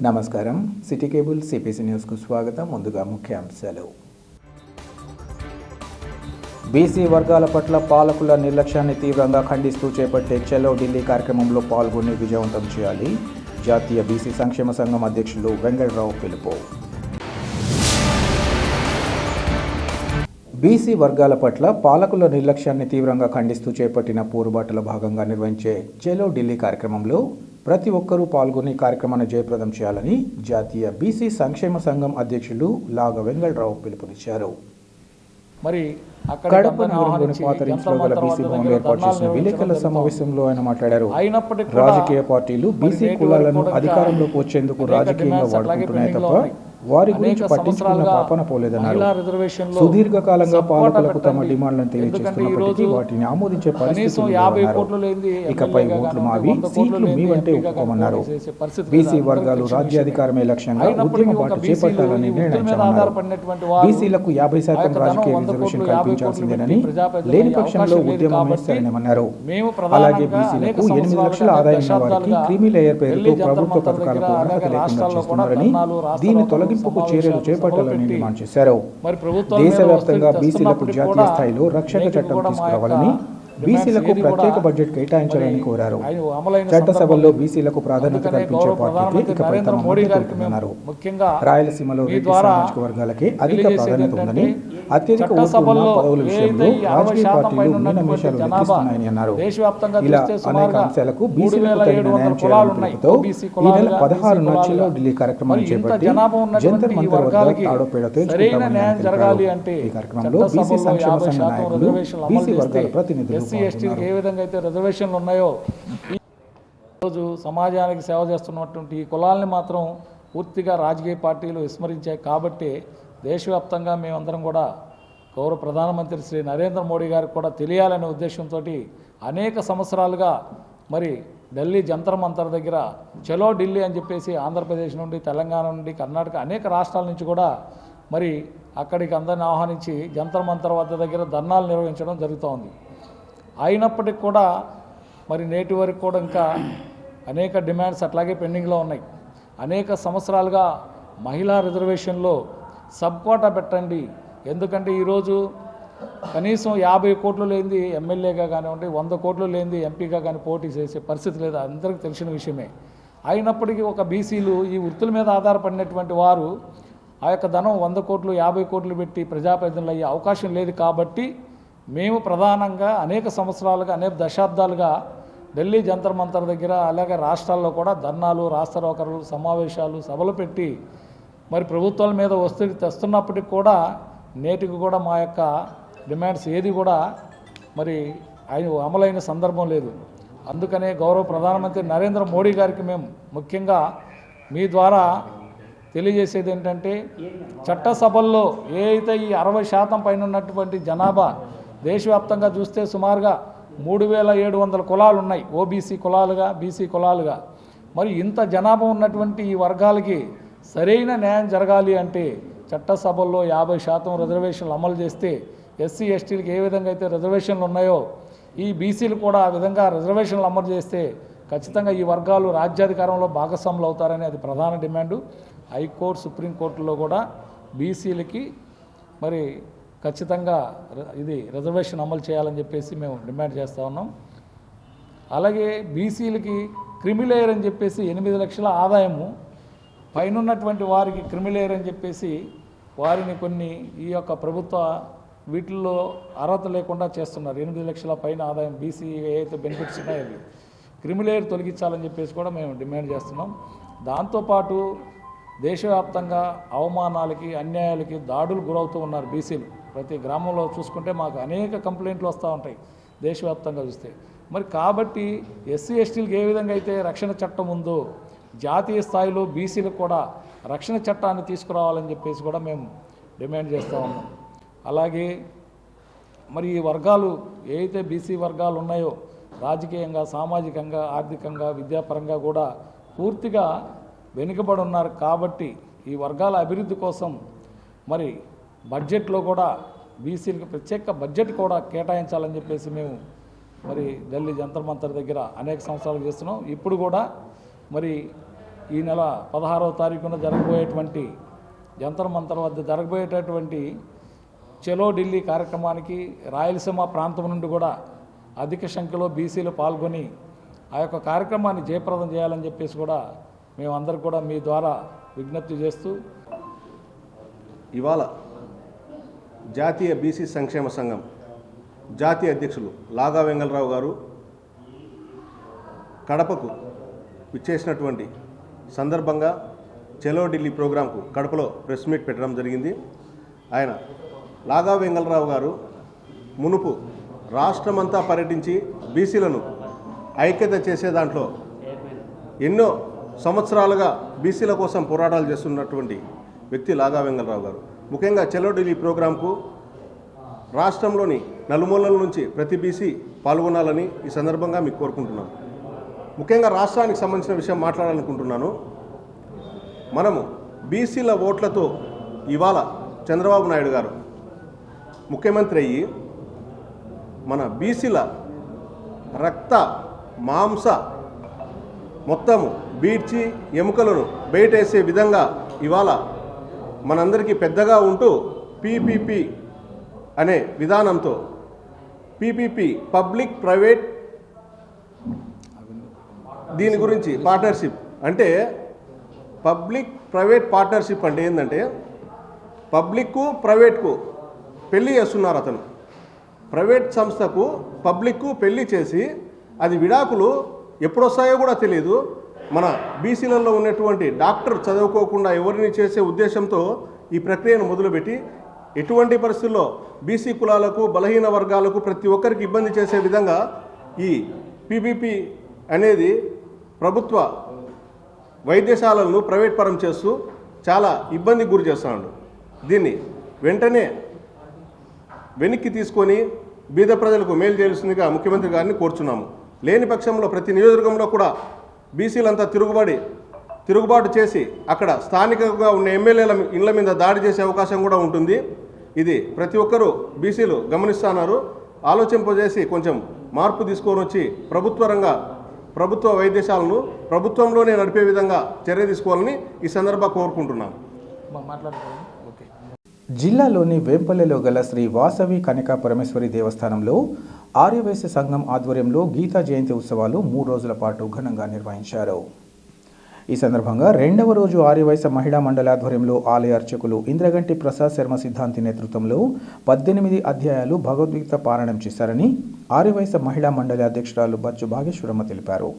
నమస్కారం. City cable CPC న్యూస్కు స్వాగతం. ముందుగా ముఖ్యాంశాలు. బీసీ వర్గాల పట్ల పాలకుల నిర్లక్ష్యాన్ని తీవ్రంగా ఖండిస్తూ చేపట్టే చలో ఢిల్లీ కార్యక్రమంలో పాల్గొని విజయవంతం చేయాలి. జాతీయ బీసీ సంక్షేమ సంఘం అధ్యక్షులు వెంకటరావు పిలుపు. బీసీ వర్గాల పట్ల పాలకుల నిర్లక్ష్యాన్ని తీవ్రంగా ఖండిస్తూ చేపట్టిన పోరుబాటులో భాగంగా నిర్వహించే చలో ఢిల్లీ కార్యక్రమంలో ప్రతి ఒక్కరూ పాల్గొని కార్యక్రమాన్ని జయప్రదం చేయాలని జాతీయ బీసీ సంక్షేమ సంఘం అధ్యక్షులు లాగ వెంకటరావు పిలుపునిచ్చారు. కడప నగరంలోని పాత రిమ్స్లో గల బీసీ భవన్లో ఏర్పాటు చేసిన విలేకరుల సమావేశంలో ఆయన మాట్లాడారు. రాజకీయ పార్టీలు బీసీ కులాలను అధికారంలోకి వచ్చేందుకు రాజకీయంగా వాడుకుంటున్నాయి తప్ప వారి గురించి పట్టించుకున్న పాపన పోలేదన్నారు. సుదీర్ఘకాలంగా పాలకులకు తమ డిమాండ్లను తెలియజేస్తున్నప్పటికీ వాటిని ఆమోదించే పరిస్థితి ఇకపై ఓట్లు మావి, సీట్లు మీవంటే ఒప్పుకోమన్నారు. బీసీ వర్గాలు రాజ్యాధికారమే లక్ష్యంగా ఉద్యమ బాట చేపట్టాలని నిర్ణయించామన్నారు. బీసీలకు 50% రాజకీయ రిజర్వేషన్ కల్పించాల్సిందేనని, లేని పక్షంలో ఉద్యమమే సరైనమన్నారు. అలాగే బీసీలకు 8 లక్షల ఆదాయం ఉన్న వారికి క్రీమీ లేయర్ పేరుతో ప్రభుత్వ పథకాలకు అర్హత లేకుండా చేస్తున్నారని, దీన్ని తొలగింపుకు చర్యలు చేపట్టాలని డిమాండ్ చేశారు. దేశవ్యాప్తంగా బీసీలకు జాతీయ స్థాయిలో రక్షణ చట్టం తీసుకురావాలని, బీసీలకు ప్రత్యేక బడ్జెట్ కేటాయించాలని కోరారు. చట్టసభల్లో బీసీలకు ప్రాధాన్యత కల్పించే పార్టీకి ఇకపై తమ మద్దతు ఉంటుందన్నారు. రాయలసీమలో రెడ్డి సామాజిక వర్గాలకే అధిక ప్రాధాన్యత ఉందని, అత్యధిక ఓట్లు ఉన్న పదవుల విషయంలో రాజకీయ పార్టీలు మీనమేషాలు లెక్కిస్తున్నాయని అన్నారు. ఇలా అనేక అంశాలకు బీసీలకు తగిన న్యాయం చేయాలని పిలుపుతో ఈ నెల 16న చలో ఢిల్లీ కార్యక్రమాన్ని చేపట్టి జంతర్ మంతర్ వద్ద తాడోపేడ తేల్చుకుంటామని తెలిపారు. ఈ కార్యక్రమంలో బీసీ సంక్షేమ సంఘ నాయకులు, బీసీ వర్గాల ప్రతినిధులు, ఎస్సీ ఎస్టీలకు ఏ విధంగా అయితే రిజర్వేషన్లు ఉన్నాయో ఈరోజు సమాజానికి సేవ చేస్తున్నటువంటి ఈ కులాలని మాత్రం పూర్తిగా రాజకీయ పార్టీలు విస్మరించాయి. కాబట్టి దేశవ్యాప్తంగా మేమందరం కూడా గౌరవ ప్రధానమంత్రి శ్రీ నరేంద్ర మోడీ గారికి కూడా తెలియాలనే ఉద్దేశంతో అనేక సంవత్సరాలుగా మరి ఢిల్లీ జంతర్ మంతర్ దగ్గర చలో ఢిల్లీ అని చెప్పేసి ఆంధ్రప్రదేశ్ నుండి, తెలంగాణ నుండి, కర్ణాటక అనేక రాష్ట్రాల నుంచి కూడా మరి అక్కడికి అందరిని ఆహ్వానించి జంతర్ మంతర్ వద్ద దగ్గర ధర్నాలు నిర్వహించడం జరుగుతోంది. అయినప్పటికి కూడా మరి నేటి వరకు కూడా ఇంకా అనేక డిమాండ్స్ అట్లాగే పెండింగ్లో ఉన్నాయి. అనేక సంవత్సరాలుగా మహిళా రిజర్వేషన్లో సబ్ కోటా పెట్టండి, ఎందుకంటే ఈరోజు కనీసం 50 కోట్లు లేనిది ఎమ్మెల్యేగా కానివ్వండి, 100 కోట్లు లేనిది ఎంపీగా కానీ పోటీ చేసే పరిస్థితి లేదు, అందరికీ తెలిసిన విషయమే. అయినప్పటికీ ఒక బీసీలు ఈ వృత్తుల మీద ఆధారపడినటువంటి వారు ఆ యొక్క ధనం 100 కోట్లు 50 కోట్లు పెట్టి ప్రజాప్రతినిధులు అయ్యే అవకాశం లేదు. కాబట్టి మేము ప్రధానంగా అనేక సంవత్సరాలుగా, అనేక దశాబ్దాలుగా ఢిల్లీ జంతర్ మంతర్ దగ్గర అలాగే రాష్ట్రాల్లో కూడా ధర్నాలు, రాస్తారోకలు, సమావేశాలు, సభలు పెట్టి మరి ప్రభుత్వాల మీద ఒత్తిడి తెస్తున్నప్పటికి కూడా నేటికి కూడా మా యొక్క డిమాండ్స్ ఏది కూడా మరి అమలైన సందర్భం లేదు. అందుకనే గౌరవ ప్రధానమంత్రి నరేంద్ర మోడీ గారికి మేము ముఖ్యంగా మీ ద్వారా తెలియజేసేది ఏంటంటే, చట్టసభల్లో ఏ అయితే ఈ 60% పైన ఉన్నటువంటి జనాభా దేశవ్యాప్తంగా చూస్తే సుమారుగా 3700 కులాలు ఉన్నాయి, ఓబీసీ కులాలుగా, బీసీ కులాలుగా. మరి ఇంత జనాభా ఉన్నటువంటి ఈ వర్గాలకి సరైన న్యాయం జరగాలి అంటే చట్టసభల్లో 50% రిజర్వేషన్లు అమలు చేస్తే, ఎస్సీ ఎస్టీలకు ఏ విధంగా అయితే రిజర్వేషన్లు ఉన్నాయో ఈ బీసీలు కూడా ఆ విధంగా రిజర్వేషన్లు అమలు చేస్తే ఖచ్చితంగా ఈ వర్గాలు రాజ్యాధికారంలో భాగస్వాములు అవుతారని అది ప్రధాన డిమాండు. హైకోర్టు, సుప్రీంకోర్టులో కూడా బీసీలకి మరి ఖచ్చితంగా ఇది రిజర్వేషన్ అమలు చేయాలని చెప్పేసి మేము డిమాండ్ చేస్తూ ఉన్నాం. అలాగే బీసీలకి క్రిమిలేయర్ అని చెప్పేసి 8 లక్షల ఆదాయము పైనున్నటువంటి వారికి క్రిమిలేయర్ అని చెప్పేసి వారిని కొన్ని ఈ యొక్క ప్రభుత్వ వీటిల్లో అర్హత లేకుండా చేస్తున్నారు. 8 లక్షల పైన ఆదాయం బీసీ ఏదైతే బెనిఫిట్స్ ఉన్నాయో అవి క్రిమిలేయర్ తొలగించాలని చెప్పేసి కూడా మేము డిమాండ్ చేస్తున్నాం. దాంతోపాటు దేశవ్యాప్తంగా అవమానాలకి, అన్యాయాలకి, దాడులు గురవుతూ ఉన్నారు బీసీలు. ప్రతి గ్రామంలో చూసుకుంటే మాకు అనేక కంప్లైంట్లు వస్తూ ఉంటాయి దేశవ్యాప్తంగా చూస్తే. మరి కాబట్టి ఎస్సీ ఎస్టీలకు ఏ విధంగా అయితే రక్షణ చట్టం ఉందో జాతీయ స్థాయిలో బీసీలకు కూడా రక్షణ చట్టాన్ని తీసుకురావాలని చెప్పేసి కూడా మేము డిమాండ్ చేస్తూ ఉన్నాం. అలాగే మరి ఈ వర్గాలు ఏవైతే బీసీ వర్గాలు ఉన్నాయో రాజకీయంగా, సామాజికంగా, ఆర్థికంగా, విద్యాపరంగా కూడా పూర్తిగా వెనుకబడి ఉన్నారు. కాబట్టి ఈ వర్గాల అభివృద్ధి కోసం మరి బడ్జెట్లో కూడా బీసీలకు ప్రత్యేక బడ్జెట్ కూడా కేటాయించాలని చెప్పేసి మేము మరి ఢిల్లీ జంతర్ మంతర్ దగ్గర అనేక సంవత్సరాలు చేస్తున్నాం. ఇప్పుడు కూడా మరి ఈ నెల 16వ తారీఖున జరగబోయేటువంటి జంతర్ మంతర్ వద్ద జరగబోయేటటువంటి చలో ఢిల్లీ కార్యక్రమానికి రాయలసీమ ప్రాంతం నుండి కూడా అధిక సంఖ్యలో బీసీలు పాల్గొని ఆ యొక్క కార్యక్రమాన్ని జయప్రదం చేయాలని చెప్పేసి కూడా మేమందరం కూడా మీ ద్వారా విజ్ఞప్తి చేస్తూ ఇవాళ జాతీయ బీసీ సంక్షేమ సంఘం జాతీయ అధ్యక్షులు లాగా వెంగళరావు గారు కడపకు విచ్చేసినటువంటి సందర్భంగా చలో ఢిల్లీ ప్రోగ్రాంకు కడపలో ప్రెస్ మీట్ పెట్టడం జరిగింది. ఆయన లాగా వెంగళరావు గారు మునుపు రాష్ట్రమంతా పర్యటించి బీసీలను ఐక్యత చేసే దాంట్లో ఎన్నో సంవత్సరాలుగా బీసీల కోసం పోరాటాలు చేస్తున్నటువంటి వ్యక్తి లాగా వెంగళరావు గారు. ముఖ్యంగా చలో ఢిల్లీ ప్రోగ్రాంకు రాష్ట్రంలోని నలుమూలల నుంచి ప్రతి బీసీ పాల్గొనాలని ఈ సందర్భంగా మీకు కోరుకుంటున్నాను. ముఖ్యంగా రాష్ట్రానికి సంబంధించిన విషయం మాట్లాడాలనుకుంటున్నాను. మనము బీసీల ఓట్లతో ఇవాళ చంద్రబాబు నాయుడు గారు ముఖ్యమంత్రి అయ్యి మన బీసీల రక్త మాంస మొత్తము బీడ్చి ఎముకలను బయటేసే విధంగా ఇవాళ మనందరికీ పెద్దగా ఉంటూ పీపీపీ అనే విధానంతో పీపీపీ పబ్లిక్ ప్రైవేట్ దీని గురించి పార్ట్నర్షిప్ అంటే పబ్లిక్ ప్రైవేట్ పార్ట్నర్షిప్ అంటే ఏంటంటే పబ్లిక్కు ప్రైవేట్కు పెళ్ళి చేస్తున్నారు. అతను ప్రైవేట్ సంస్థకు పబ్లిక్కు పెళ్ళి చేసి అది విడాకులు ఎప్పుడు వస్తాయో కూడా తెలియదు. మన బీసీలలో ఉన్నటువంటి డాక్టర్ చదువుకోకుండా ఎవరిని చేసే ఉద్దేశంతో ఈ ప్రక్రియను మొదలుపెట్టి ఎటువంటి పరిస్థితుల్లో బీసీ కులాలకు బలహీన వర్గాలకు ప్రతి ఒక్కరికి ఇబ్బంది చేసే విధంగా ఈ పీపీపీ అనేది ప్రభుత్వ వైద్యశాలలను ప్రైవేట్ పరం చేస్తూ చాలా ఇబ్బందికి గురి చేస్తున్నాడు. దీన్ని వెంటనే వెనక్కి తీసుకొని బీద ప్రజలకు మేలు చేయాల్సిందిగా ముఖ్యమంత్రి గారిని కోరుచున్నాము. లేని పక్షంలో ప్రతి నియోజకవర్గంలో కూడా బీసీలంతా తిరుగుబాటు చేసి అక్కడ స్థానికంగా ఉన్న ఎమ్మెల్యేల ఇళ్ల మీద దాడి చేసే అవకాశం కూడా ఉంటుంది. ఇది ప్రతి ఒక్కరూ బీసీలు గమనిస్తున్నారు. ఆలోచింపజేసి కొంచెం మార్పు తీసుకొని వచ్చి ప్రభుత్వ వైద్యశాలను ప్రభుత్వంలోనే నడిపే విధంగా చర్య తీసుకోవాలని ఈ సందర్భంగా కోరుకుంటున్నాను. జిల్లాలోని వేంపల్లెలో గల శ్రీ వాసవి కనకా పరమేశ్వరి దేవస్థానంలో ఆర్యవైశ్య సంఘం ఆధ్వర్యంలో గీతా జయంతి ఉత్సవాలు 3 రోజుల పాటు ఘనంగా నిర్వహించారు. ఈ సందర్భంగా 2వ రోజు ఆర్యవైశ్య మహిళా మండలి ఆధ్వర్యంలో ఆలయ అర్చకులు ఇంద్రగంటి ప్రసాద్ శర్మ సిద్ధాంతి నేతృత్వంలో 18 అధ్యాయాలు భగవద్గీత పారాయణం చేశారని ఆర్యవైశ్య మహిళా మండలి అధ్యక్షురాలు బచ్చు భాగేశ్వరమ్మ తెలిపారు.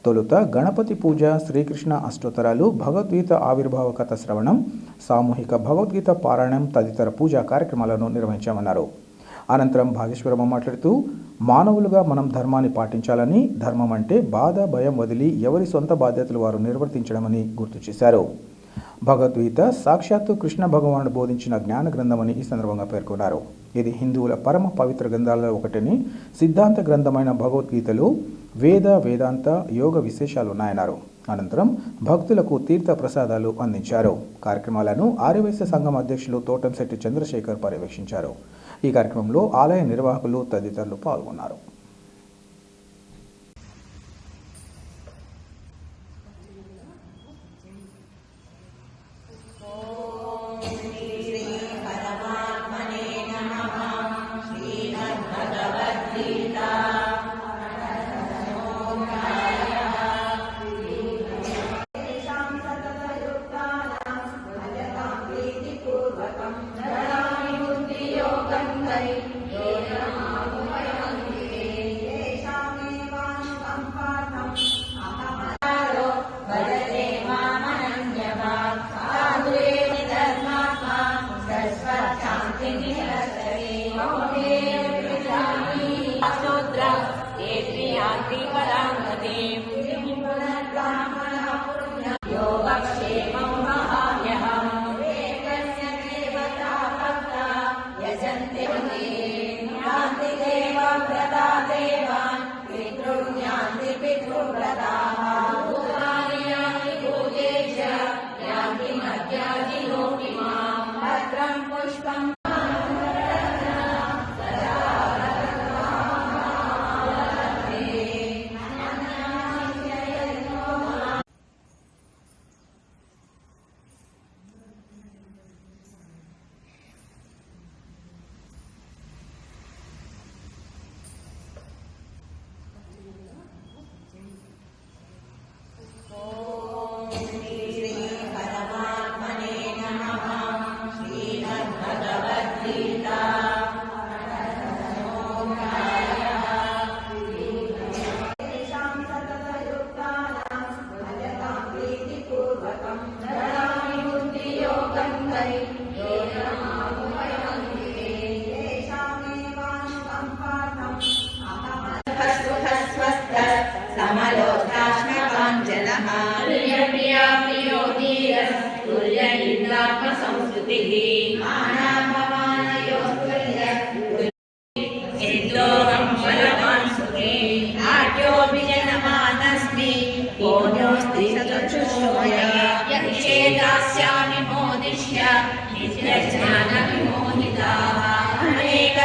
తొలుత గణపతి పూజ, శ్రీకృష్ణ అష్టోత్తరాలు, భగవద్గీత ఆవిర్భావ కథ శ్రవణం, సామూహిక భగవద్గీత పారాయణం తదితర పూజా కార్యక్రమాలను నిర్వహించామన్నారు. అనంతరం భాగేశ్వరమ్మ మాట్లాడుతూ మానవులుగా మనం ధర్మాన్ని పాటించాలని, ధర్మం అంటే బాధ భయం వదిలి ఎవరి సొంత బాధ్యతలు వారు నిర్వర్తించడమని గుర్తు చేశారు. భగవద్గీత సాక్షాత్తు కృష్ణ భగవానుడు బోధించిన జ్ఞాన గ్రంథమని ఈ సందర్భంగా పేర్కొన్నారు. ఇది హిందువుల పరమ పవిత్ర గ్రంథాలలో ఒకటని, సిద్ధాంత గ్రంథమైన భగవద్గీతలో వేదాంత యోగ విశేషాలు ఉన్నాయన్నారు. అనంతరం భక్తులకు తీర్థ ప్రసాదాలు అందించారు. కార్యక్రమాలను ఆర్యవైశ్య సంఘం అధ్యక్షులు తోటంశెట్టి చంద్రశేఖర్ పర్యవేక్షించారు. ఈ కార్యక్రమంలో ఆలయ నిర్వాహకులు తదితరులు పాల్గొన్నారు.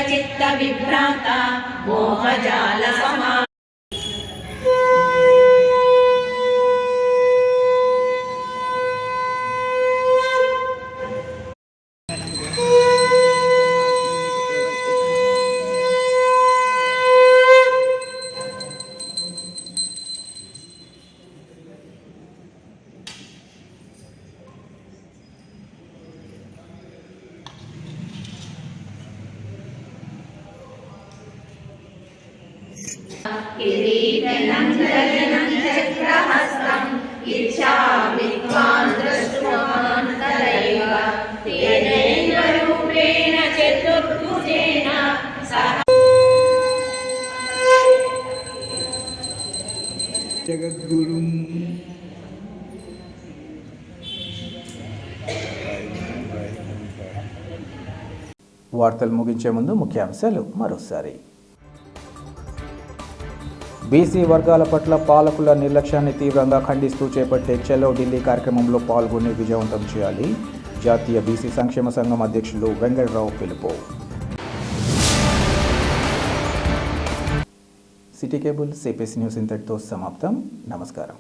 చిత్త విభ్రాంత మోహజాల సమా కిరీటనందనచిత్రహస్తం ఇచ్ఛామి త్వాం ద్రష్టుమాంతరైవ తేనైవ రూపేణ చతుర్భుజేన సహ జగద్గురుం వార్తలు ముగించే ముందు ముఖ్యాంశాలు మరోసారి. బీసీ వర్గాల పట్ల పాలకుల నిర్లక్ష్యాన్ని తీవ్రంగా ఖండిస్తూ చేపట్టే చలో ఢిల్లీ కార్యక్రమంలో పాల్గొని విజయవంతం చేయాలి. జాతీయ బీసీ సంక్షేమ సంఘం అధ్యక్షులు వెంకటరావు పిలుపు. సిటీ కేబుల్ సిపిఎస్ న్యూస్ ఇంతటితో సమాప్తం. నమస్కారం.